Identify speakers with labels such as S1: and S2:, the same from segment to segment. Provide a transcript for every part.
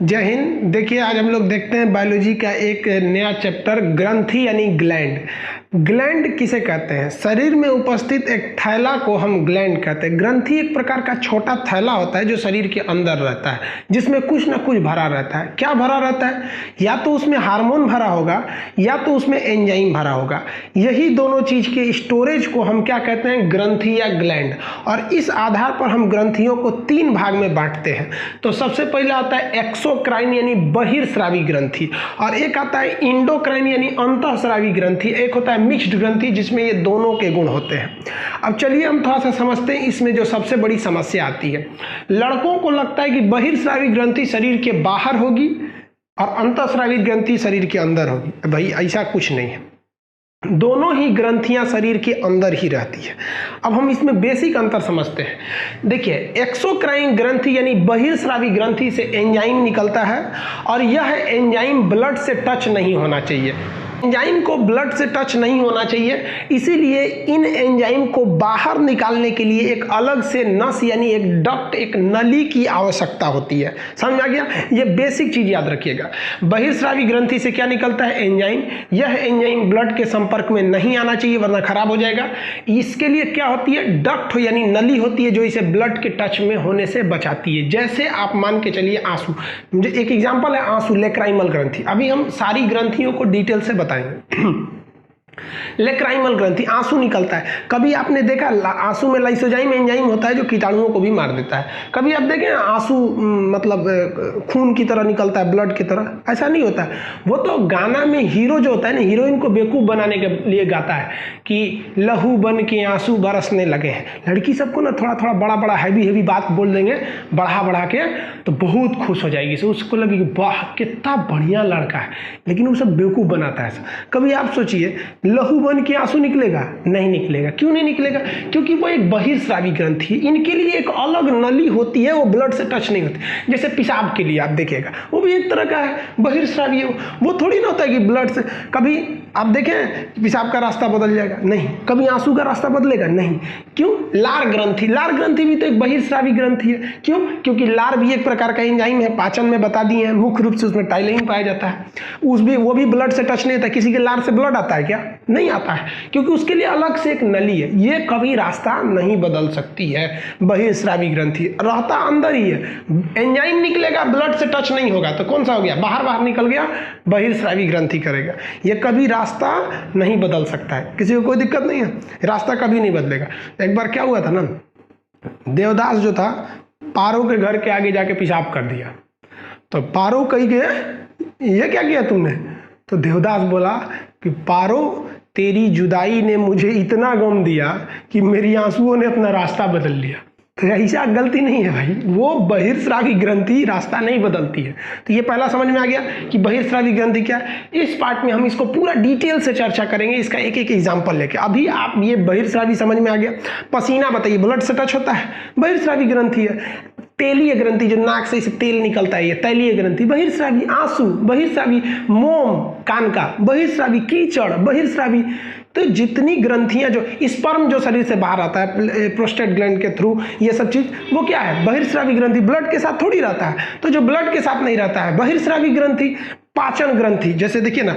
S1: जय हिंद। देखिए, आज हम लोग देखते हैं बायोलॉजी का एक नया चैप्टर, ग्रंथि यानी ग्लैंड। ग्लैंड किसे कहते हैं? शरीर में उपस्थित एक थैला को हम ग्लैंड कहते हैं। ग्रंथि एक प्रकार का छोटा थैला होता है जो शरीर के अंदर रहता है, जिसमें कुछ ना कुछ भरा रहता है। क्या भरा रहता है? या तो उसमें हार्मोन भरा होगा या तो उसमें एंजाइम भरा होगा। यही दोनों चीज के स्टोरेज को हम क्या कहते हैं? ग्रंथि या ग्लैंड। और इस आधार पर हम ग्रंथियों को तीन भाग में बांटते हैं। तो सबसे पहले आता है एक्सोक्राइन यानी बहिर्स्रावी ग्रंथि, और एक आता है इंडोक्राइन यानी अंतःस्रावी ग्रंथि, एक होता है मिक्स्ड ग्रंथि जिसमें ये दोनों के गुण होते हैं। अब चलिए हम थोड़ा सा समझते हैं इसमें जो सबसे बड़ी समस्या आती है। लड़कों को लगता है कि बहिर्स्रावी ग्रंथि शरीर के बाहर होगी और अंतःस्रावी ग्रंथि शरीर के अंदर होगी। भाई ऐसा कुछ नहीं है, दोनों ही ग्रंथियां शरीर के अंदर ही रहती है। अब हम इसमें बेसिक अंतर समझते हैं। देखिए, एक्सोक्राइन ग्रंथि यानी बहिर्स्रावी ग्रंथि से एंजाइम निकलता है और यह एंजाइम ब्लड से टच नहीं होना चाहिए। एंजाइम को ब्लड से टच नहीं होना चाहिए, इसीलिए इन एंजाइम को बाहर निकालने के लिए एक अलग से नस यानी एक डक्ट, एक नली की आवश्यकता होती है। समझ में आ गया? ये बेसिक चीज याद रखिएगा। बहिर्स्रावी ग्रंथि से क्या निकलता है? एंजाइम। यह एंजाइम ब्लड के संपर्क में नहीं आना चाहिए वरना खराब हो जाएगा। इसके लिए क्या होती है? डक्ट यानी नली होती है जो इसे ब्लड के टच में होने से बचाती है। जैसे आप मान के चलिए आंसू, एक एग्जाम्पल है आंसू, लेक्राइमल ग्रंथि। अभी हम सारी ग्रंथियों को डिटेल से बताएंगे। लेक्राइमल ग्रंथि, आंसू निकलता है। कभी आपने देखा आंसू में लाइसोजाइम एंजाइम होता है जो कीटाणुओं को भी मार देता है। कभी आप देखें आंसू मतलब खून की तरह निकलता है, ब्लड की तरह, ऐसा नहीं होता है। वो तो गाना में हीरो जो होता है ना, हीरोइन को बेवकूफ बनाने के लिए गाता है कि लहू बन के आंसू बरसने लगे हैं। लड़की सबको ना थोड़ा थोड़ा बड़ा बड़ा हैवी बात बोल देंगे बढ़ा बढ़ा के, तो बहुत खुश हो जाएगी। तो उसको लगेगी वाह कितना बढ़िया लड़का है, लेकिन वो सब बेवकूफ बनाता है। कभी आप सोचिए लहू बन के आंसू निकलेगा? नहीं निकलेगा। क्यों नहीं निकलेगा? क्योंकि वो एक बहिर्स्रावी ग्रंथि है। इनके लिए एक अलग नली होती है, वो ब्लड से टच नहीं होती। जैसे पेशाब के लिए आप देखिएगा, वो भी एक तरह का है, बहिर्स्रावी है। वो थोड़ी ना होता है कि ब्लड से, कभी आप देखें पेशाब का रास्ता बदल जाएगा? नहीं। कभी आंसू का रास्ता बदलेगा? नहीं। क्यों? लार ग्रंथि, लार ग्रंथि भी तो एक बहिर्स्रावी ग्रंथि है। क्यों? क्योंकि लार भी एक प्रकार का एंजाइम है, पाचन में बता दिए हैं, मुख्य रूप से उसमें टाइलिन पाया जाता है। वो भी ब्लड से टच नहीं होता। किसी के लार से ब्लड आता है क्या? नहीं आता है, क्योंकि उसके लिए अलग से एक नली है। ये कभी रास्ता नहीं बदल सकती है। बहिर्स्रावी ग्रंथि रहता अंदर ही है, एंजाइम निकलेगा, ब्लड से टच नहीं होगा, तो कौन सा हो गया? बाहर निकल गया, बहिर्स्रावी ग्रंथि करेगा। ये कभी रास्ता नहीं बदल सकता है। किसी को कोई दिक्कत नहीं है, रास्ता कभी नहीं बदलेगा। एक बार क्या हुआ था ना, देवदास जो था पारो के घर के आगे जाके पेशाब कर दिया। तो पारो कही गए ये क्या किया तुमने? तो देवदास बोला कि पारो तेरी जुदाई ने मुझे इतना गम दिया कि मेरी आंसुओं ने अपना रास्ता बदल लिया। तो ऐसा गलती नहीं है भाई, वो बहिर्स्रावी ग्रंथि रास्ता नहीं बदलती है। तो ये पहला समझ में आ गया कि बहिर्स्रावी ग्रंथि क्या है। इस पार्ट में हम इसको पूरा डिटेल से चर्चा करेंगे, इसका एक एक एग्जांपल लेके। अभी आप ये बहिर्स्रावी समझ में आ गया। पसीना बताइए, ब्लड से टच होता है? बहिर्स्रावी ग्रंथि है। तेलीय ग्रंथि, जो नाक से इसे तेल निकलता है, ये तैलीय ग्रंथि बहिर्स्रावी। आंसू बहिर्स्रावी। मोम कान का बहिर्स्रावी। कीचड़ बहिर्स्रावी। तो जितनी ग्रंथियां, जो स्पर्म जो शरीर से बाहर आता है प्रोस्टेट ग्लैंड के थ्रू, ये सब चीज वो क्या है? बहिर्स्रावी ग्रंथि। ब्लड के साथ थोड़ी रहता है, तो जो ब्लड के साथ नहीं रहता है बहिर्स्रावी ग्रंथि। पाचन ग्रंथि, जैसे देखिए ना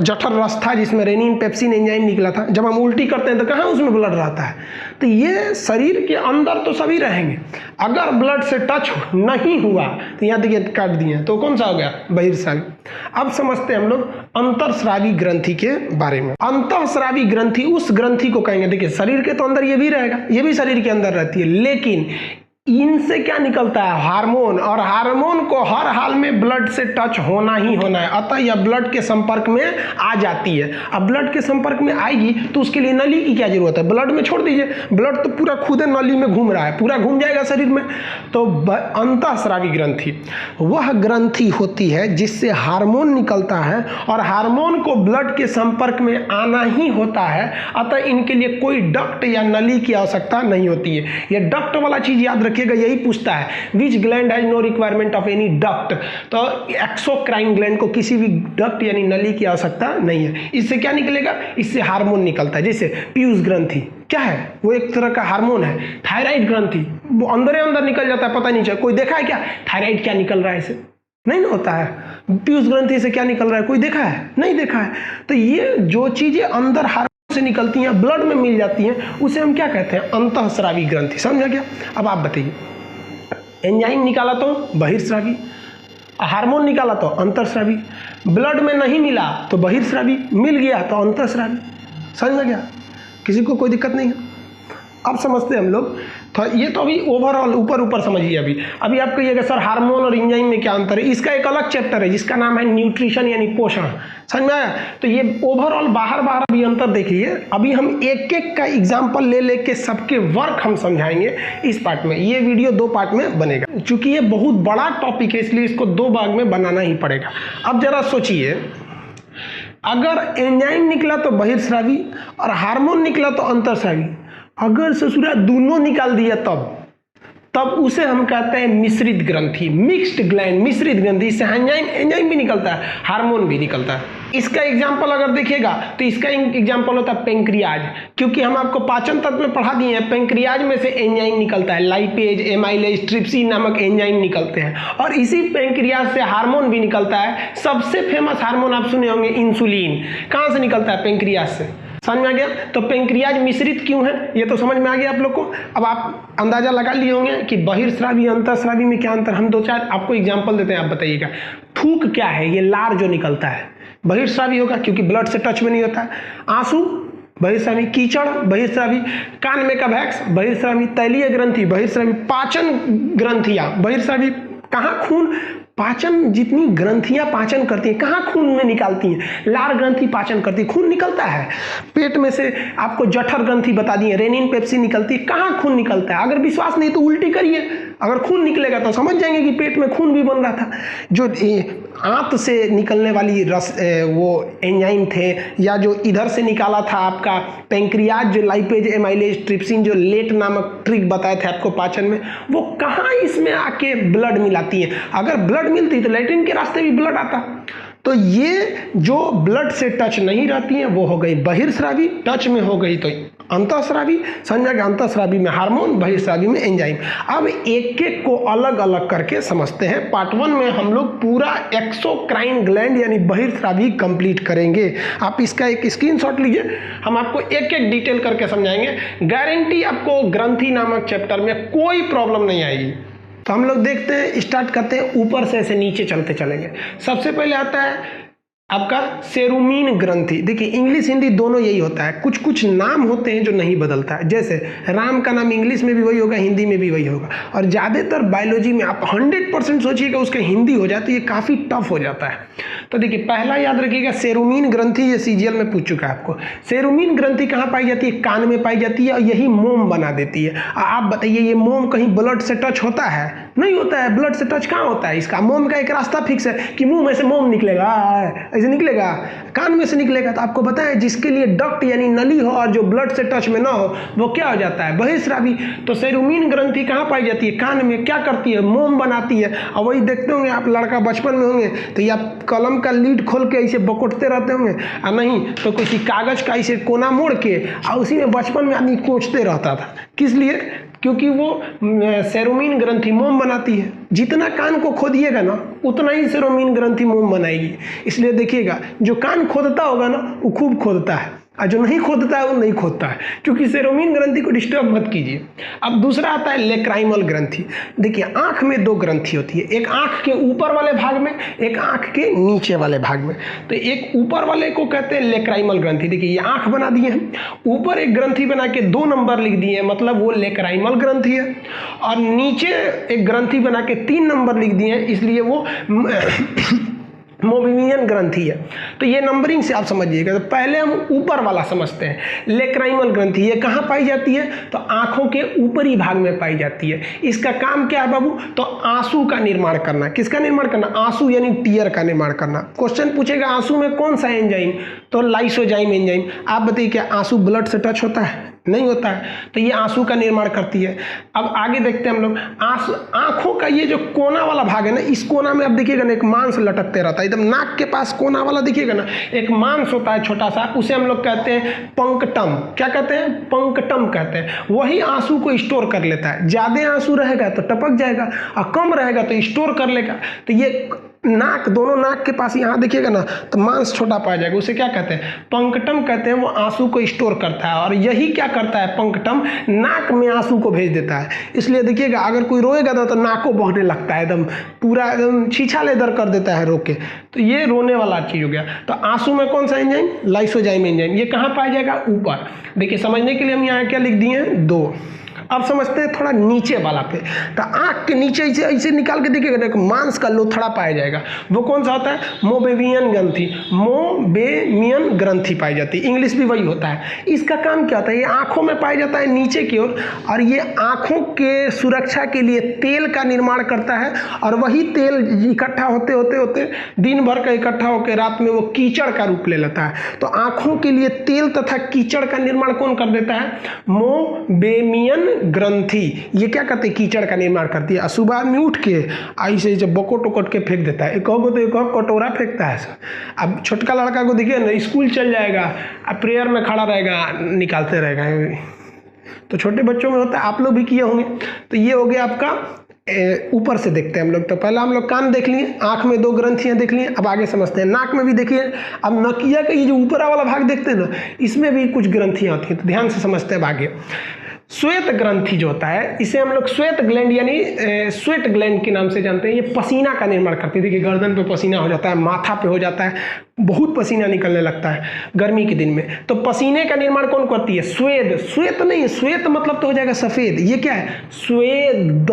S1: जठर रस था जिसमें रेनिन पेप्सिन एंजाइम निकला था। जब हम उल्टी करते हैं तो कहाँ उसमें ब्लड रहता है? तो ये शरीर के अंदर तो सभी रहेंगे, अगर ब्लड से टच नहीं हुआ तो यहाँ देखिए काट दिए, तो कौन सा हो गया? बहिर्स्रावी। अब समझते हैं हम लोग अंतःस्रावी ग्रंथि के बारे में। अंतःस्रावी ग्रंथि उस ग्रंथि को कहेंगे, देखिए शरीर के तो अंदर ये भी रहेगा, ये भी शरीर के अंदर रहती है, लेकिन इनसे क्या निकलता है? हार्मोन। और हार्मोन को हर हाल में ब्लड से टच होना ही होना है, अतः यह ब्लड के संपर्क में आ जाती है। अब ब्लड के संपर्क में आएगी तो उसके लिए नली की क्या जरूरत है? ब्लड में छोड़ दीजिए, ब्लड तो पूरा खुद नली में घूम रहा है, पूरा घूम जाएगा शरीर में। तो अंतःस्रावी ग्रंथि वह ग्रंथि होती है जिससे हार्मोन निकलता है और हार्मोन को ब्लड के संपर्क में आना ही होता है, अतः इनके लिए कोई डक्ट या नली की आवश्यकता नहीं होती है। यह डक्ट वाला चीज याद रखिएगा, यही पूछता है which gland has no requirement of any duct. तो एक्सोक्राइन ग्लैंड को किसी भी डक्ट यानी नली की आवश्यकता नहीं है। इससे क्या निकलेगा? इससे हार्मोन निकलता है। जैसे पीयूष ग्रंथि क्या है? वो एक तरह का हार्मोन है। थायराइड ग्रंथि वो अंदर अंदर निकल जाता है, पता नहीं चलता। कोई देखा है क्या थायराइड क्या निकल रहा है इसे? नहीं ना होता है। पीयूष ग्रंथि से क्या निकल रहा है, कोई देखा है? नहीं देखा है। तो ये जो चीजें अंदर हार्मोन से निकलती हैं, ब्लड में मिल जाती हैं, उसे हम क्या कहते हैं? अंतःस्रावी ग्रंथि। समझा क्या? अब आप बताइए, एंजाइम निकाला तो बहिर्स्रावी, हार्मोन निकाला तो अंतःस्रावी, ब्लड में नहीं मिला तो बहिर्स्रावी, मिल गया तो अंतःस्रावी। समझ में गया? किसी को कोई दिक्कत नहीं है? अब समझते हैं हम लोग। तो ये तो अभी ओवरऑल ऊपर ऊपर समझिए। अभी आप कहिएगा सर हार्मोन और एंजाइम में क्या अंतर है? इसका एक अलग चैप्टर है जिसका नाम है न्यूट्रिशन यानी पोषण। समझ में आया? तो ये ओवरऑल बाहर अभी अंतर देखिए। अभी हम एक एक का एग्जाम्पल ले लेके सबके वर्क हम समझाएंगे इस पार्ट में। ये वीडियो 2 पार्ट में बनेगा, चूंकि ये बहुत बड़ा टॉपिक है इसलिए इसको 2 भाग में बनाना ही पड़ेगा। अब जरा सोचिए, अगर एंजाइम निकला तो बहिर्स्रावी और हार्मोन निकला तो अंतःस्रावी, अगर ससुरा दोनों निकाल दिया तब उसे हम कहते हैं मिश्रित ग्रंथि, मिक्स्ड ग्लैंड, मिश्रित ग्रंथि। इससे एंजाइम भी निकलता है, हार्मोन भी निकलता है। इसका एग्जाम्पल अगर देखिएगा तो इसका एग्जाम्पल होता है पेंक्रियाज, क्योंकि हम आपको पाचन तत्व में पढ़ा दिए हैं, पेंक्रियाज में से एंजाइम निकलता है, लाइपेज, एमाइलेज, ट्रिप्सिन नामक एंजाइम निकलते हैं। और इसी पेंक्रियाज से हार्मोन भी निकलता है। सबसे फेमस हार्मोन आप सुने होंगे इंसुलिन, कहाँ से निकलता है? पेंक्रियाज से। समझ में आ गया? तो पेंक्रियाज मिश्रित क्यों है ये तो समझ में आ गया आप लोग को। अब आप अंदाजा लगा लिए होंगे कि बहिर्स्रावी अंतःस्रावी में क्या अंतर। हम 2-4 आपको एग्जांपल देते हैं, आप बताइएगा। थूक क्या है? ये लार जो निकलता है बहिर्स्रावी होगा क्योंकि ब्लड से टच में नहीं होता है। आंसू बहिर्स्रावी, कीचड़ बहिर्स्रावी, कान में का वैक्स बहिर्स्रावी, तैलीय ग्रंथि बहिर्स्रावी, पाचन ग्रंथियां बहिर्स्रावी। कहाँ? खून, पाचन जितनी ग्रंथियां पाचन करती हैं कहाँ? खून में निकालती हैं। लार ग्रंथि पाचन करती है, खून निकलता है। पेट में से आपको जठर ग्रंथि बता दी है, रेनिन पेप्सिन निकलती है। कहाँ खून निकलता है? अगर विश्वास नहीं तो उल्टी करिए, अगर खून निकलेगा तो समझ जाएंगे कि पेट में खून भी बन रहा था। जो आंत से निकलने वाली रस वो एंजाइम थे, या जो इधर से निकाला था आपका पेंक्रियाज, जो लाइपेज, एमाइलेज, ट्रिप्सिन, जो लेट नामक ट्रिक बताए थे आपको पाचन में, वो कहाँ इसमें आके ब्लड मिलाती है। अगर ब्लड मिलती तो लैट्रिन के रास्ते भी ब्लड आता। तो ये जो ब्लड से टच नहीं रहती है वो हो गई बहिर्स्रावी, टच में हो गई तो अंतःस्रावी। समझ गया? अंतःस्रावी में हार्मोन, बहिर्स्रावी में एंजाइम। अब एक एक को अलग अलग करके समझते हैं। पार्ट 1 में हम लोग पूरा एक्सोक्राइन ग्लैंड यानी बहिर्स्रावी कंप्लीट करेंगे। आप इसका एक स्क्रीनशॉट लीजिए, हम आपको एक एक डिटेल करके समझाएंगे। गारंटी आपको ग्रंथि नामक चैप्टर में कोई प्रॉब्लम नहीं आएगी। तो हम लोग देखते हैं, स्टार्ट करते हैं ऊपर से ऐसे नीचे चलते चलेंगे। सबसे पहले आता है आपका सेरुमीन ग्रंथि। देखिए इंग्लिश हिंदी दोनों यही होता है, कुछ कुछ नाम होते हैं जो नहीं बदलता है। जैसे राम का नाम इंग्लिश में भी वही होगा, हिंदी में भी वही होगा। और ज़्यादातर बायोलॉजी में आप 100% सोचिएगा उसका हिंदी हो जाती है, ये काफ़ी टफ हो जाता है। तो देखिए पहला याद रखिएगा सेरुमीन ग्रंथि, ये सीजीएल में पूछ चुका है आपको। सेरुमीन ग्रंथि कहाँ पाई जाती है? कान में पाई जाती है और यही मोम बना देती है। आप बताइए ये मोम कहीं ब्लड से टच होता है? नहीं होता है। ब्लड से टच कहाँ होता है? इसका मोम का एक रास्ता फिक्स है कि मुंह में से मोम निकलेगा, ऐसे निकलेगा, कान में से निकलेगा। तो आपको बताएं जिसके लिए डक्ट यानी नली हो और जो ब्लड से टच में ना हो वो क्या हो जाता है? बहिर्स्रावी। तो सेरुमीन ग्रंथि कहाँ पाई जाती है? कान में। क्या करती है? मोम बनाती है। और वही देखते होंगे आप, लड़का बचपन में होंगे तो ये आप कलम का लीड खोल के ऐसे बकोटते रहते होंगे, और नहीं तो किसी कागज का ऐसे कोना मोड़ के और उसी में बचपन में आदमी कोचते रहता था। किस लिए? क्योंकि वो सेरुमीन ग्रंथि मोम बनाती है। जितना कान को खोदिएगा ना उतना ही सेरुमीन ग्रंथि मोम बनाएगी। इसलिए देखिएगा जो कान खोदता होगा ना वो खूब खोदता है, और जो नहीं खोदता है वो नहीं खोदता है, क्योंकि सेरुमीन ग्रंथि को डिस्टर्ब मत कीजिए। अब दूसरा आता है लेक्राइमल ग्रंथि। देखिए आंख में 2 ग्रंथि होती है, एक आंख के ऊपर वाले भाग में, एक आंख के नीचे वाले भाग में। तो एक ऊपर वाले को कहते हैं लेक्राइमल ग्रंथि। देखिए ये आंख बना दिए हैं, ऊपर एक ग्रंथि बना के 2 नंबर लिख दिए हैं, मतलब वो लेक्राइमल ग्रंथि है। और नीचे एक ग्रंथि बना के 3 नंबर लिख दिए हैं, इसलिए वो मोबिवियन ग्रंथि है। तो ये नंबरिंग से आप समझिएगा। तो पहले हम ऊपर वाला समझते हैं, लेक्राइमल ग्रंथि। ये कहाँ पाई जाती है? तो आंखों के ऊपरी भाग में पाई जाती है। इसका काम क्या है बाबू? तो आंसू का निर्माण करना। किसका निर्माण करना? आंसू यानी टीयर का निर्माण करना। क्वेश्चन पूछेगा आंसू में कौन सा एंजाइम? तो लाइसोजाइम एंजाइम। आप बताइए क्या आंसू ब्लड से टच होता है? नहीं होता है, तो ये आंसू का निर्माण करती है। अब आगे देखते हैं हम लोग, आंखों का ये जो कोना वाला भाग है ना, इस कोना में अब देखिएगा ना एक मांस लटकते रहता है, एकदम नाक के पास कोना वाला देखिएगा ना एक मांस होता है छोटा सा, उसे हम लोग कहते हैं पंकटम। क्या कहते हैं? पंकटम कहते हैं। वही आंसू को स्टोर कर लेता है। ज्यादा आंसू रहेगा तो टपक जाएगा और कम रहेगा तो स्टोर कर लेगा। तो ये नाक, दोनों नाक के पास यहाँ देखिएगा ना तो मांस छोटा पाया जाएगा, उसे क्या कहते हैं? पंकटम कहते हैं। वो आंसू को स्टोर करता है और यही क्या करता है पंकटम, नाक में आंसू को भेज देता है। इसलिए देखिएगा अगर कोई रोएगा ना तो नाकों बहने लगता है, एकदम पूरा एकदम छीछा लेदर कर देता है रो के। तो ये रोने वाला चीज हो गया। तो आंसू में कौन सा एंजाइम? Lysozyme enzyme. ये कहाँ पाया जाएगा? ऊपर। देखिए समझने के लिए हम यहाँ क्या लिख दिए हैं? 2। अब समझते हैं थोड़ा नीचे वाला पे। तो आँख के नीचे ऐसे निकाल के देखिएगा एक मांस का लोथड़ा पाया जाएगा। वो कौन सा होता है? मोबेवियन ग्रंथि। मोबेमियन ग्रंथि पाई जाती है। इंग्लिश भी वही होता है। इसका काम क्या होता है? ये आँखों में पाया जाता है नीचे की ओर, और ये आँखों के सुरक्षा के लिए तेल का निर्माण करता है। और वही तेल इकट्ठा होते होते होते दिन भर का इकट्ठा होकर रात में वो कीचड़ का रूप ले लेता है। तो आँखों के लिए तेल तथा कीचड़ का निर्माण कौन कर देता है? मोबेमियन ग्रंथि। ये क्या करते हैं? कीचड़ का निर्माण करती है। सुबह में उठ के ऐसे जब बकोट उकोट के फेंक देता है, एक को तो एक कटोरा फेंकता है। अब छोटका लड़का को देखिए ना, स्कूल चल जाएगा, अब प्रेयर में खड़ा रहेगा, निकालते रहेगा। तो छोटे बच्चों में होता है, आप लोग भी किए होंगे। तो ये हो गया आपका ऊपर से देखते हैं हम लोग। तो पहला हम लोग कान देख लिए, आंख में 2 ग्रंथियां देख लिए। अब आगे समझते हैं नाक में भी देखिए। अब नकिया का ये जो ऊपर वाला भाग देखते हैं ना, इसमें भी कुछ ग्रंथियां होती हैं। तो ध्यान से समझते हैं आगे। श्वेत ग्रंथि जो होता है, इसे हम लोग श्वेत ग्लैंड यानी स्वेट ग्लैंड के नाम से जानते हैं। ये पसीना का निर्माण करती है। देखिए गर्दन पे पसीना हो जाता है, माथा पे हो जाता है, बहुत पसीना निकलने लगता है गर्मी के दिन में। तो पसीने का निर्माण कौन करती है? स्वेद। श्वेत नहीं, श्वेत मतलब तो हो जाएगा सफेद। ये क्या है? स्वेद।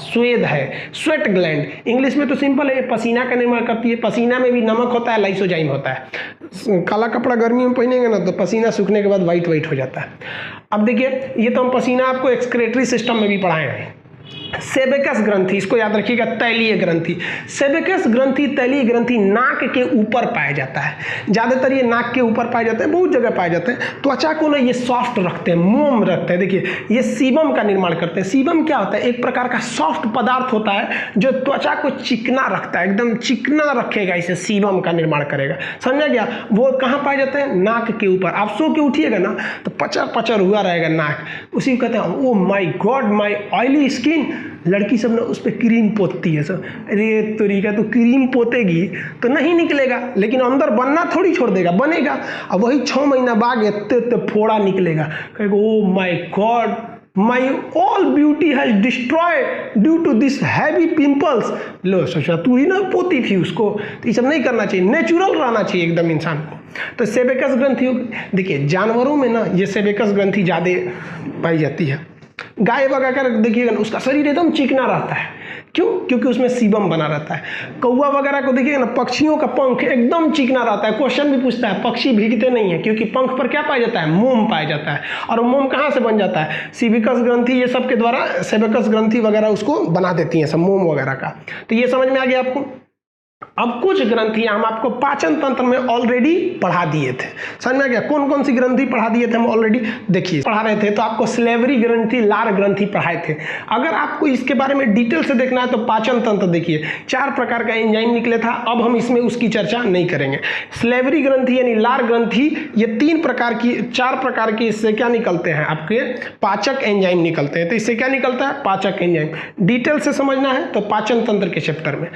S1: स्वेद है, स्वेट ग्लैंड। इंग्लिश में तो सिंपल है, पसीना का निर्माण करती है। पसीना में भी नमक होता है, लाइसोजाइम होता है। काला कपड़ा गर्मी में पहनेंगे ना तो पसीना सूखने के बाद वाइट वाइट हो जाता है। अब देखिए, ये तो हम पसीना आपको एक्सक्रेटरी सिस्टम में भी पढ़ाए हैं। सेबेकस ग्रंथि, इसको याद रखिएगा, तैलीय ग्रंथि। सेबेकस ग्रंथि, तैलीय ग्रंथि नाक के ऊपर पाया जाता है। ज्यादातर ये नाक के ऊपर पाया जाता है, बहुत जगह पाए जाते हैं। त्वचा को ना ये सॉफ्ट रखते हैं, मोम रखते हैं। देखिए ये सीबम का निर्माण करते हैं। सीबम क्या होता है? एक प्रकार का सॉफ्ट पदार्थ होता है जो त्वचा को चिकना रखता है, एकदम चिकना रखेगा, इसे सीबम का निर्माण करेगा। समझा गया? वो कहाँ पाए जाते हैं? नाक के ऊपर। आप सो के उठिएगा ना तो पचर पचर हुआ रहेगा नाक, उसी को कहते हैं ओ माई गॉड माई ऑयली स्किन। लड़की सब ना उस पर क्रीम पोतती है सब। अरे तरीका, तो क्रीम पोतेगी तो नहीं निकलेगा, लेकिन अंदर बनना थोड़ी छोड़ देगा, बनेगा। अब वही 6 महीना बाद इतने फोड़ा निकलेगा, कहेगा oh my God my all beauty has destroyed due to this heavy pimples. लो सोचा तू ही ना पोती थी उसको। तो ये सब नहीं करना चाहिए, नेचुरल रहना चाहिए एकदम इंसान को। तो सेबेकस ग्रंथि, देखिए जानवरों में ना ये सेबेकस ग्रंथि ज़्यादा पाई जाती है। गाय वगैरह देखिएगा ना, उसका शरीर एकदम चिकना रहता है। क्यों? क्योंकि उसमें सीबम बना रहता है। कौवा वगैरह को देखिएगा ना, पक्षियों का पंख एकदम चिकना रहता है। क्वेश्चन भी पूछता है, पक्षी भीगते नहीं है क्योंकि पंख पर क्या पाया जाता है? मोम पाया जाता है। और वो मोम कहाँ से बन जाता है? सेबेकस ग्रंथि ये सब के द्वारा, सेबेकस ग्रंथि वगैरह उसको बना देती हैं सब, मोम वगैरह का। तो ये समझ में आ गया आपको। अब कुछ ग्रंथियां हम आपको पाचन तंत्र में ऑलरेडी पढ़ा दिए थे। समझ में आ गया? कौन कौन सी ग्रंथि पढ़ा दिए थे हम ऑलरेडी? देखिए पढ़ा रहे थे तो आपको स्लेवरी ग्रंथि, लार ग्रंथि पढ़ाए थे। अगर आपको इसके बारे में डिटेल से देखना है तो पाचन तंत्र देखिए, 4 प्रकार का एंजाइम निकले था। अब हम इसमें उसकी चर्चा नहीं करेंगे। स्लेवरी ग्रंथि यानी लार ग्रंथि, ये 4 प्रकार की इससे क्या निकलते हैं? आपके पाचक एंजाइम निकलते हैं। तो इससे क्या निकलता है? पाचक एंजाइम। डिटेल से समझना है तो पाचन तंत्र के चैप्टर में।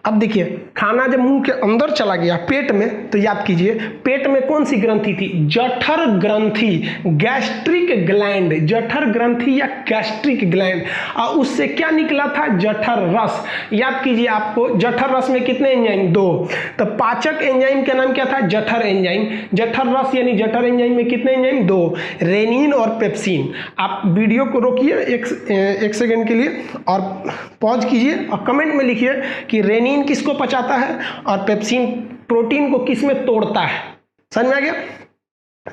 S1: अब देखिए, खाना जब मुंह के अंदर चला गया पेट में, तो याद कीजिए पेट में कौन सी ग्रंथि थी? जठर ग्रंथि, गैस्ट्रिक ग्लैंड। जठर ग्रंथि या गैस्ट्रिक ग्लैंड। और उससे क्या निकला था? जठर रस। याद कीजिए, आपको जठर रस में कितने एंजाइम? 2। तो पाचक एंजाइम का नाम क्या था? जठर एंजाइम। जठर रस यानी जठर एंजाइम में कितने एंजाइम? 2, रेनिन और पेप्सिन। आप वीडियो को रोकिए एक सेकेंड के लिए और पॉज कीजिए और कमेंट में लिखिए कि रेनिन किसको पचाता है और पेप्सिन प्रोटीन को किस में तोड़ता है। समझ में आ गया?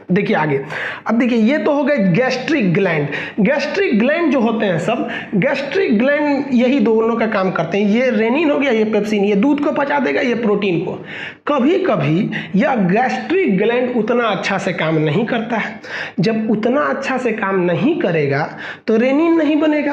S1: देखिए आगे, अब देखिए ये तो हो गए गैस्ट्रिक ग्लैंड। गैस्ट्रिक ग्लैंड जो होते हैं सब, गैस्ट्रिक ग्लैंड यही दोनों का काम करते हैं। ये रेनिन हो गया, ये पेप्सिन, ये दूध को पचा देगा, ये प्रोटीन को। कभी कभी यह गैस्ट्रिक ग्लैंड उतना अच्छा से काम नहीं करता है। जब उतना अच्छा से काम नहीं करेगा तो रेनिन नहीं बनेगा,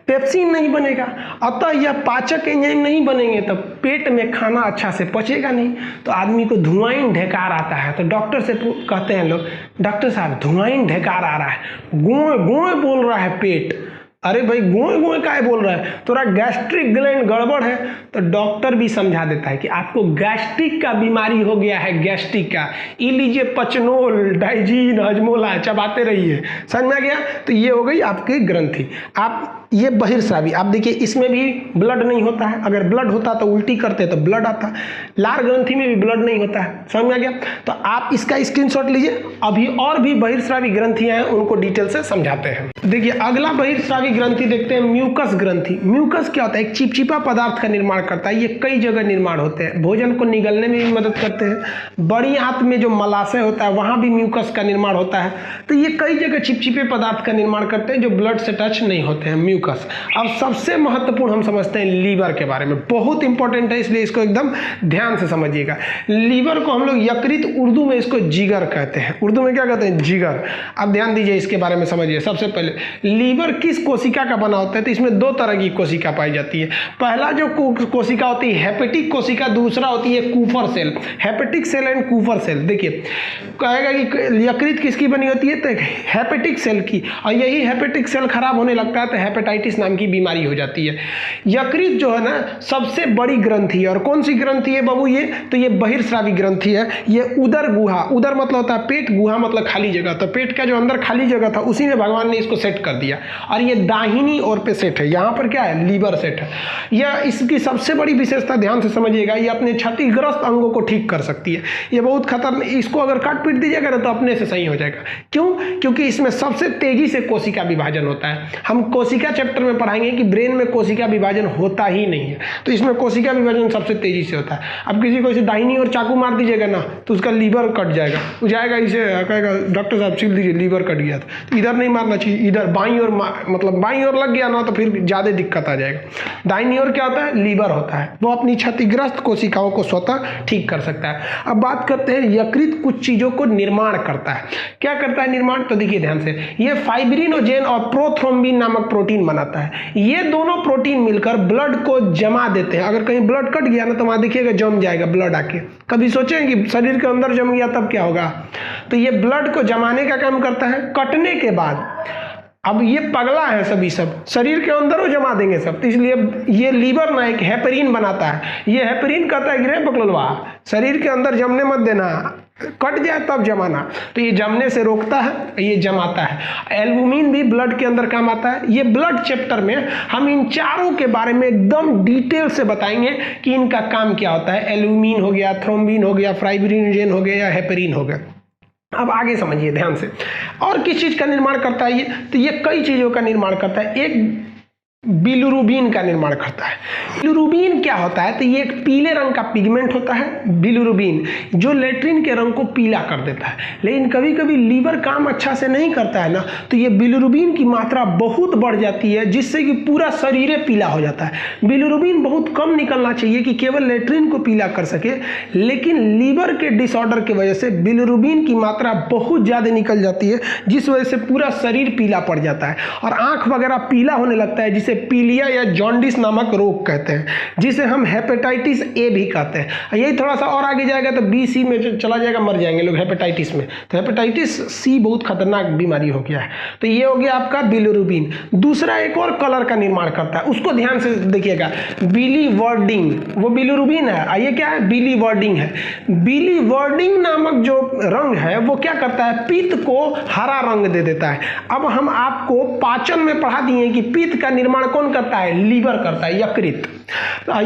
S1: पेप्सिन नहीं बनेगा, अतः यह पाचक एंजाइम नहीं बनेंगे, तब पेट में खाना अच्छा से पचेगा नहीं, तो आदमी को धुआं ढेकार आता है। तो डॉक्टर से कहते हैं लोग, डॉक्टर साहब धुआं ढेकार आ रहा है, गोए गोए बोल रहा है पेट। अरे भाई गोए गोए काहे बोल रहा है, थोड़ा गैस्ट्रिक ग्लैंड गड़बड़ है। तो डॉक्टर भी समझा देता है कि आपको गैस्ट्रिक का बीमारी हो गया है, गैस्ट्रिक का। ई लीजिए पचनोल, डाइजीन, हजमोला, चबाते रहिए। समझ में आ गया? तो ये हो गई आपकी ग्रंथि। आप ये बहिर्स्रावी, आप देखिए इसमें भी ब्लड नहीं होता है। अगर ब्लड होता तो उल्टी करते तो ब्लड आता। लार ग्रंथि में भी ब्लड नहीं होता है। समझ में आ गया? तो आप इसका स्क्रीनशॉट लीजिए। अभी और भी बहिर्स्रावी ग्रंथियां हैं, उनको डिटेल से समझाते हैं। देखिए अगला बहिर्स्रावी ग्रंथि देखते हैं, म्यूकस ग्रंथि। म्यूकस क्या होता है? एक चिपचिपा पदार्थ का निर्माण करता है। ये कई जगह निर्माण होते हैं, भोजन को निगलने में भी मदद करते हैं। बड़ी आंत में जो मलाशय होता है वहां भी म्यूकस का निर्माण होता है। तो ये कई जगह चिपचिपे पदार्थ का निर्माण करते हैं जो ब्लड से टच नहीं होते हैं, म्यूकस। अब सबसे महत्वपूर्ण हम समझते हैं लीवर के बारे में, बहुत इंपॉर्टेंट है, इसलिए इसको एकदम ध्यान से समझिएगा। लीवर को हम लोग यकृत, उर्दू में इसको जिगर कहते हैं। उर्दू में क्या कहते हैं? जिगर। अब ध्यान दीजिए, इसके बारे में समझिए। सबसे पहले लीवर किस कोशिका का बना होता है? तो इसमें दो तरह की कोशिका पाई जाती है। पहला जो कोशिका होती है हेपेटिक कोशिका, दूसरा होती है Kupffer cell. Hepatic cell and Kupffer cell. देखिए कहेगा कि यकृत किसकी बनी होती है? तो हेपेटिक सेल की, और यही हेपेटिक सेल खराब होने लगता है तो हेपेटाइटिस नाम की बीमारी हो जाती है। यकृत जो है ना सबसे बड़ी ग्रंथि है। और कौन सी ग्रंथि है बाबू ये? तो ये बहिर्स्रावी ग्रंथि है। ये उदर गुहा, उदर मतलब होता है पेट, गुहा मतलब खाली जगह। तो पेट का जो अंदर खाली जगह था उसी में भगवान ने इसको सेट कर दिया। और ये दाहिनी ओर पे सेट है। यहाँ पर क्या है? लीवर सेट है। यह इसकी सबसे बड़ी विशेषता, ध्यान से समझिएगा, ये अपने क्षतिग्रस्त अंगों को ठीक कर सकती है। ये बहुत खतरनाक, इसको अगर काट पीट दीजिएगा तो अपने से सही हो जाएगा। क्यों? क्योंकि इसमें सबसे तेजी से कोशिका विभाजन होता है। हम कोशिका चैप्टर में पढ़ाएंगे कि ब्रेन में कोशिका विभाजन होता ही नहीं है, तो इसमें कोशिका विभाजन सबसे तेजी से होता है। अब किसी को इसे दाहिनी ओर चाकू मार दीजिएगा ना तो उसका लीवर कट जाएगा, वो जाएगा इसे कहेगा डॉक्टर साहब छील दीजिए, लीवर कट गया। तो इधर नहीं मारना चाहिए, इधर बाईं ओर, मतलब बाईं ओर लग गया ना तो फिर ज़्यादा दिक्कत आ जाएगा। दाहिनी ओर क्या होता है? लीवर होता है, वो अपनी क्षतिग्रस्त कोशिकाओं को स्वतः ठीक कर सकता है। अब बात करते हैं यकृत कुछ चीज़ों को निर्माण करता है। क्या करता है निर्माण? तो देखिए ध्यान से, ये फाइब्रिनोजेन और प्रोथ्रोम्बिन नामक प्रोटीन बनाता है। ये दोनों प्रोटीन मिलकर ब्लड को जमा देते हैं। अगर कहीं ब्लड कट गया ना तो वहां देखिएगा जम जाएगा ब्लड आके। कभी सोचें कि शरीर के अंदर जम गया तब क्या होगा? तो ये ब्लड को जमाने का काम करता है। कटने के बाद अब ये पगला है सभी, सब शरीर के अंदर वो जमा देंगे सब, तो इसलिए ये लीवर ना एक हेपरिन बनाता है। ये हेपरिन कहता है कि रे बकलवा, शरीर के अंदर जमने मत देना, कट जाए तब जमाना। तो ये जमने से रोकता है, ये जमाता है। एल्बुमिन भी ब्लड के अंदर काम आता है। ये ब्लड चैप्टर में हम इन चारों के बारे में एकदम डिटेल से बताएंगे कि इनका काम क्या होता है। एल्बुमिन हो गया, थ्रोम्बिन हो गया, फाइब्रिनोजेन हो गया या हेपरिन हो गया। अब आगे समझिए ध्यान से, और किस चीज का निर्माण करता है ये? तो ये कई चीजों का निर्माण करता है। एक बिलिरुबिन का निर्माण करता है। बिलिरुबिन क्या होता है? तो ये एक पीले रंग का पिगमेंट होता है बिलिरुबिन, जो लेट्रिन के रंग को पीला कर देता है। लेकिन कभी कभी लीवर काम अच्छा से नहीं करता है ना, तो ये बिलिरुबिन की मात्रा बहुत बढ़ जाती है, जिससे कि पूरा शरीर पीला हो जाता है। बिलिरुबिन बहुत कम निकलना चाहिए कि केवल लेट्रिन को पीला कर सके, लेकिन लीवर के डिसऑर्डर की वजह से बिलिरुबिन की मात्रा बहुत ज़्यादा निकल जाती है, जिस वजह से पूरा शरीर पीला पड़ जाता है और आँख वगैरह पीला होने लगता है, जिसे पीलिया या जॉन्डिस नामक रोग कहते हैं, जिसे हम हेपेटाइटिस ए भी कहते हैं। यही थोड़ा सा और आगे जाएगा तो बी सी में चला जाएगा, मर जाएंगे लोग हेपेटाइटिस में। तो हेपेटाइटिस सी बहुत खतरनाक बीमारी हो गया है। तो ये हो गया आपका बिलिरुबिन। दूसरा एक और कलर का निर्माण करता है, उसको ध्यान से देखिएगा, बिलीवर्डिंग। वो बिलिरुबिन है, आइए क्या है? बिलीवर्डिंग है। बिलीवर्डिंग नामक जो रंग है वो क्या करता है? पित्त को हरा रंग दे देता है। अब हम आपको पाचन में पढ़ा दिए कि पित्त का निर्माण निर्माण कौन करता है? लीवर करता है, यकृत।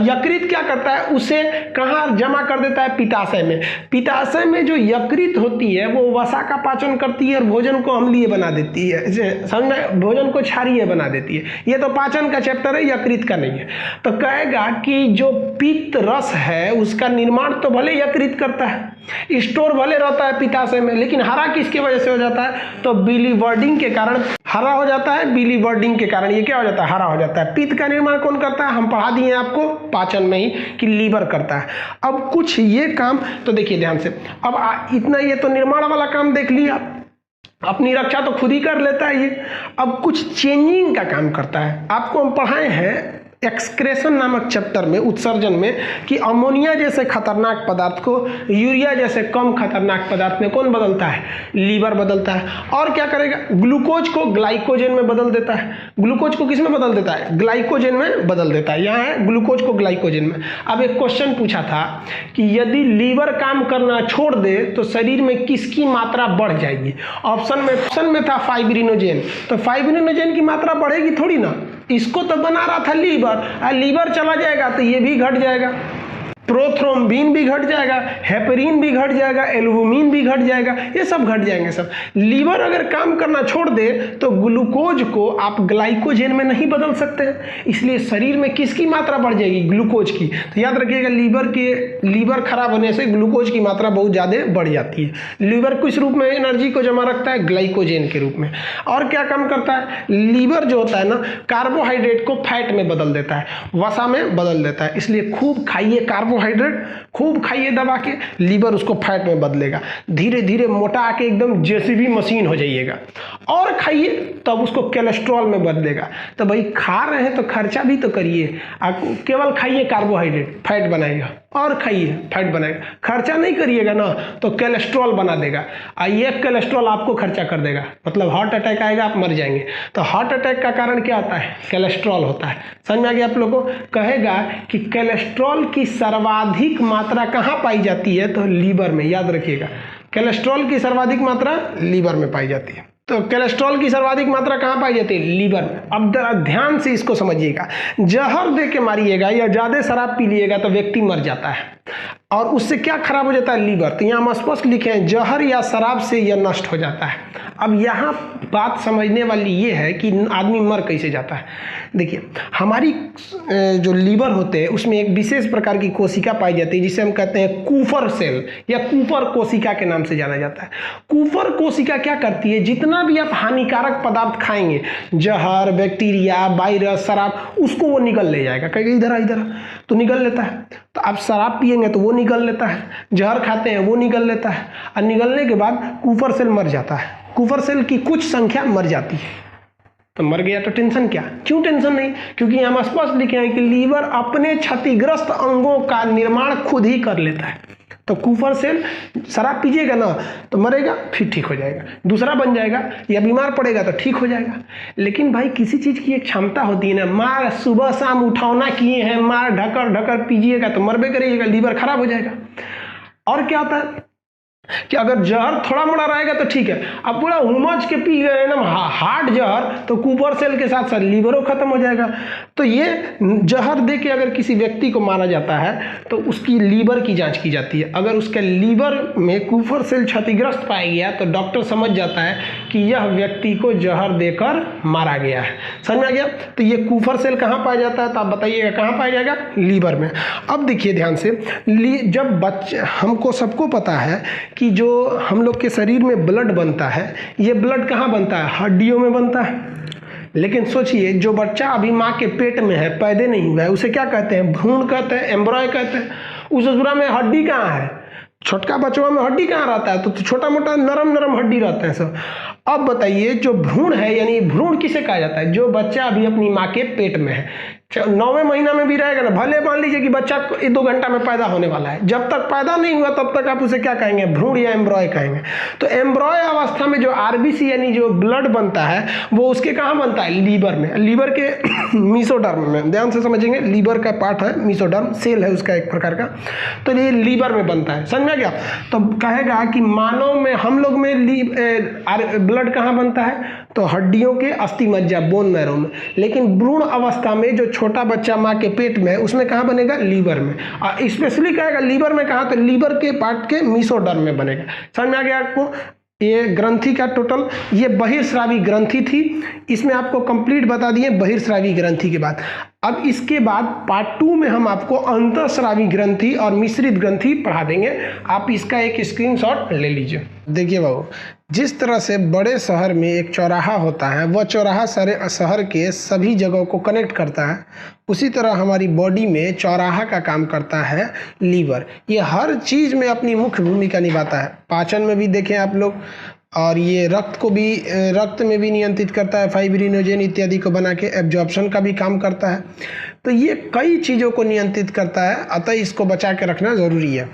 S1: यकृत क्या करता है? उसे कहाँ जमा कर देता है? पित्ताशय में। पित्ताशय में जो यकृत होती है वो वसा का पाचन करती है और भोजन को अम्लीय बना देती है, समझ में, भोजन को क्षारीय बना देती है। ये तो पाचन का चैप्टर है, यकृत का नहीं है। तो कहेगा कि जो पित्त रस है उसका निर्माण तो भले यकृत करता है, स्टोर भले रहता है पित्ताशय में, लेकिन हरा किसकी वजह से हो जाता है? तो बिलीवर्डिंग के कारण हरा हो जाता है। बिलीवर्डिंग के कारण ये क्या हो जाता है? हरा हो जाता है। पित्त का निर्माण कौन करता है? हम पढ़ा दिए आपको पाचन में ही कि लीवर करता है। अब कुछ ये काम तो देखिए ध्यान से, अब इतना ये तो निर्माण वाला काम देख लिया, अपनी रक्षा तो खुद ही कर लेता है ये। अब कुछ चेंजिंग का काम करता है। आपको हम पढ़ाए हैं एक्सक्रेशन नामक चैप्टर में, उत्सर्जन में, कि अमोनिया जैसे खतरनाक पदार्थ को यूरिया जैसे कम खतरनाक पदार्थ में कौन बदलता है? लीवर बदलता है। और क्या करेगा? ग्लूकोज को ग्लाइकोजन में बदल देता है। ग्लूकोज को किस में बदल देता है? ग्लाइकोजन में बदल देता है। यहाँ है ग्लूकोज को ग्लाइकोजन में। अब एक क्वेश्चन पूछा था कि यदि लीवर काम करना छोड़ दे तो शरीर में किसकी मात्रा बढ़ जाएगी? ऑप्शन में था फाइब्रिनोजेन। तो फाइब्रिनोजेन की मात्रा बढ़ेगी थोड़ी ना, इसको तो बना रहा था लीवर, लीवर चला जाएगा तो ये भी घट जाएगा, प्रोथ्रोम्बिन भी घट जाएगा, हेपरिन भी घट जाएगा, एल्बुमिन भी घट जाएगा, ये सब घट जाएंगे सब। लीवर अगर काम करना छोड़ दे तो ग्लूकोज को आप ग्लाइकोजन में नहीं बदल सकते हैं, इसलिए शरीर में किसकी मात्रा बढ़ जाएगी? ग्लूकोज की। तो याद रखिएगा लीवर खराब होने से ग्लूकोज की मात्रा बहुत ज़्यादा बढ़ जाती है। लीवर किस रूप में एनर्जी को जमा रखता है? ग्लाइकोजन के रूप में। और क्या काम करता है? लीवर जो होता है ना, कार्बोहाइड्रेट को फैट में बदल देता है, वसा में बदल देता है। इसलिए खूब खाइए कार्बोहाइड्रेट, खूब खाइए दबा के, लीवर उसको फैट में बदलेगा। धीरे धीरे मोटा आके एकदम जेसीबी मशीन हो जाइएगा। और खाइए तब उसको कोलेस्ट्रॉल में बदलेगा। तो भाई खा रहे हैं तो खर्चा भी तो करिए। केवल खाइए कार्बोहाइड्रेट, फैट बनाएगा, और खाइए फैट बनाएगा। खर्चा नहीं करिएगा ना तो कोलेस्ट्रॉल बना देगा, ये कोलेस्ट्रॉल आपको खर्चा कर देगा, मतलब हार्ट अटैक आएगा, आप मर जाएंगे। तो हार्ट अटैक का कारण क्या होता है? कोलेस्ट्रॉल होता है। समझ में आ गया आप लोगों को? कहेगा कि कोलेस्ट्रॉल की सर्वाधिक मात्रा कहाँ पाई जाती है? तो लीवर में। याद रखिएगा, कोलेस्ट्रॉल की सर्वाधिक मात्रा लीवर में पाई जाती है। तो कोलेस्ट्रॉल की सर्वाधिक मात्रा कहाँ पाई जाती है? लीवर में। अब ध्यान से इसको समझिएगा, जहर दे के मारिएगा या ज़्यादा शराब पी लिएगा तो व्यक्ति मर जाता है, और उससे क्या खराब हो जाता है? लीवर। तो यहाँ हम स्पष्ट लिखे हैं, जहर या शराब से यह नष्ट हो जाता है। अब यहाँ बात समझने वाली ये है कि आदमी मर कैसे जाता है। देखिए, हमारी जो लीवर होते हैं उसमें एक विशेष प्रकार की कोशिका पाई जाती है जिसे हम कहते हैं कूपर सेल या कूपर कोशिका के नाम से जाना जाता है। कूपर कोशिका क्या करती है? जितना भी आप हानिकारक पदार्थ खाएंगे, जहर, बैक्टीरिया, वायरस, शराब, उसको वो निगल ले जाएगा। कहेगा इधर इधर, तो निगल लेता है। तो आप शराब पिएंगे तो वो निगल लेता है, जहर खाते हैं वो निगल लेता है, और निगलने के बाद कूपर सेल मर जाता है। कूपर सेल की कुछ संख्या मर जाती है। तो मर गया तो टेंशन क्या? क्यों टेंशन नहीं? क्योंकि हम स्पष्ट लिखे हैं कि लीवर अपने क्षतिग्रस्त अंगों का निर्माण खुद ही कर लेता है। तो कूपर सेल, शराब पीजिएगा ना तो मरेगा, फिर ठीक हो जाएगा, दूसरा बन जाएगा, या बीमार पड़ेगा तो ठीक हो जाएगा। लेकिन भाई किसी चीज़ की एक क्षमता होती है ना, मार सुबह शाम उठौना किए हैं, मार ढकर ढकर पीजिएगा तो मरबे करिएगा, लीवर खराब हो जाएगा। और क्या होता है कि अगर जहर थोड़ा मोड़ा रहेगा तो ठीक है, अब पूरा उमज के पी गए ना हार्ड जहर, तो कूपर सेल के साथ साथ लीवरों खत्म हो जाएगा। तो ये जहर दे के अगर किसी व्यक्ति को मारा जाता है तो उसकी लीवर की जांच की जाती है। अगर उसके लीवर में कूपर सेल क्षतिग्रस्त पाया गया तो डॉक्टर समझ जाता है कि यह व्यक्ति को जहर देकर मारा गया है। समझ में आ गया? तो ये कूपर सेल कहाँ पाया जाता है? तो आप बताइएगा कहाँ पाया जाएगा? लीवर में। अब देखिए ध्यान से, जब बच्चे, हमको सबको पता है कि जो हम लोग के शरीर में ब्लड बनता है, ये ब्लड कहाँ बनता है? हड्डियों में बनता है। लेकिन सोचिए, जो बच्चा अभी माँ के पेट में है, पैदा नहीं हुआ है, उसे क्या कहते हैं? भ्रूण कहते हैं, एम्ब्रॉय कहते हैं। उस अधूरा में हड्डी कहाँ है? छोटका बच्चों में हड्डी कहाँ रहता है? तो छोटा मोटा नरम नरम हड्डी रहता है सब। अब बताइए, जो भ्रूण है, यानी भ्रूण किसे कहा जाता है? जो बच्चा अभी अपनी माँ के पेट में है, 9वें महीना में भी रहेगा ना, भले मान लीजिए कि बच्चा 2 घंटा में पैदा होने वाला है, जब तक पैदा नहीं हुआ तब तक आप उसे क्या कहेंगे, भ्रूण या एम्ब्रॉय कहेंगे। तो एम्ब्रॉय अवस्था में जो आरबीसी यानी जो ब्लड बनता है वो उसके कहाँ बनता है, लीवर में, लीवर के मीसोडर्म में, ध्यान से समझेंगे, लीवर का पार्ट है, मीसोडर्म सेल है उसका एक प्रकार का, तो ये लीवर में बनता है, समझ में गया। तो कहेगा कि मानव में, हम लोग में ब्लड कहाँ बनता है, तो हड्डियों के अस्थि मज्जा, बोन मैरो में, लेकिन भ्रूण अवस्था में जो छोटा बच्चा माँ के पेट में है उसमें कहाँ बनेगा, लीवर में, और स्पेशली कहेगा लीवर में कहाँ, तो लीवर के पार्ट के मीसोडर्म में बनेगा। समझ में आ गया आपको। ये ग्रंथि का टोटल, ये बहिर्स्रावी ग्रंथि थी, इसमें आपको कंप्लीट बता दिए बहिर्स्रावी ग्रंथि के बाद। अब इसके बाद पार्ट 2 में हम आपको अंतःस्रावी ग्रंथि और मिश्रित ग्रंथि पढ़ा देंगे। आप इसका एक स्क्रीनशॉट ले लीजिए। देखिए बाबू, जिस तरह से बड़े शहर में एक चौराहा होता है, वह चौराहा सारे शहर के सभी जगहों को कनेक्ट करता है, उसी तरह हमारी बॉडी में चौराहा का काम करता है लीवर। ये हर चीज़ में अपनी मुख्य भूमिका निभाता है। पाचन में भी देखें आप लोग, और ये रक्त को भी, रक्त में भी नियंत्रित करता है, फाइब्रिनोजेन इत्यादि को बना के एब्जॉर्प्शन का भी काम करता है। तो ये कई चीज़ों को नियंत्रित करता है, अतः इसको बचा के रखना ज़रूरी है।